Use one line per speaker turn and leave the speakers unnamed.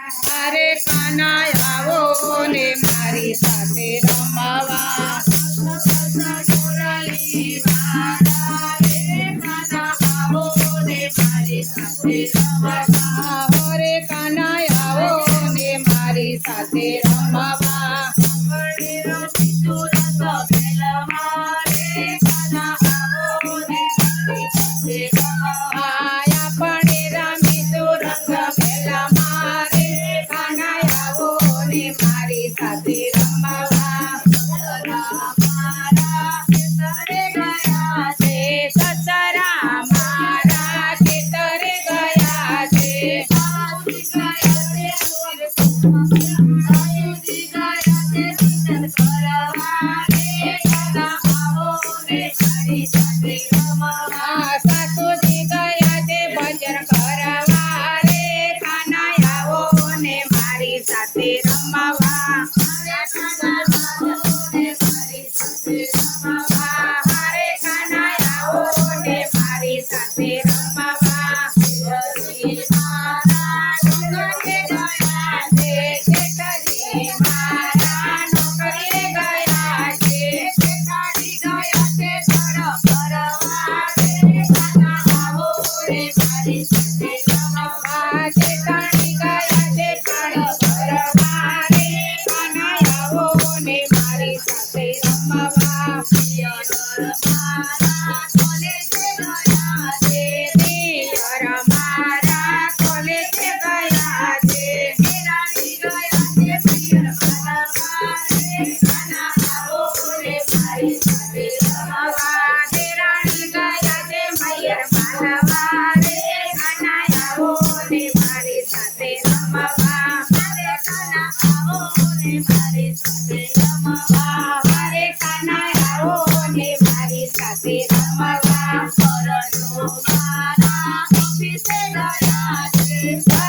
અરે કાના આવો ને મારી સાથે રમવા મુરલી વાળા રે કાના આવો ને મારી સાથે રમવા અરે કાના આવો ને મારી સાથે રમવા રમીશું રંગ મેલવા રે કાના આવો ને મારી સાથે રમવા આપણે રમીશું રંગ મેલવા રે કાના આવો ને મારી સાથે રમવા સસરા મારા ખેતરે ગયા છે સાસુજી ગયા છે ભજન કરવા રે કાના આવો ને મારી સાથે રમવા હરે કાના આવો ને મારી સાથે રમવા હરે કાના આવો ને મારી સાથે રમવા શેઠજી મારા નોકરીએ ગયા છે શેઠાણી ગયા છે ઘર ભરવા રે કાના આવો ને મારી સાથે રમવા શેઠાણી ગયા છે ઘર ભરવા રે કાના આવો ને મારી સાથે રમવા પિયર મારા કોલેજે ગયા છે પિયર મારા કોલેજે ગયા છે રાણી ગયા છે પિયર ભરવા રે કાના આવો ને મારી સાથે રમવા રાણી ગયા છે પિયર ભરવા રે કાના આવો ને મારી સાથે રમવા હરે કાના આવો ને મારી સાથે રમવા હરે કાના આવો ને મારી સાથે રમવા પરનો મારા ઓફિસે ગયા છે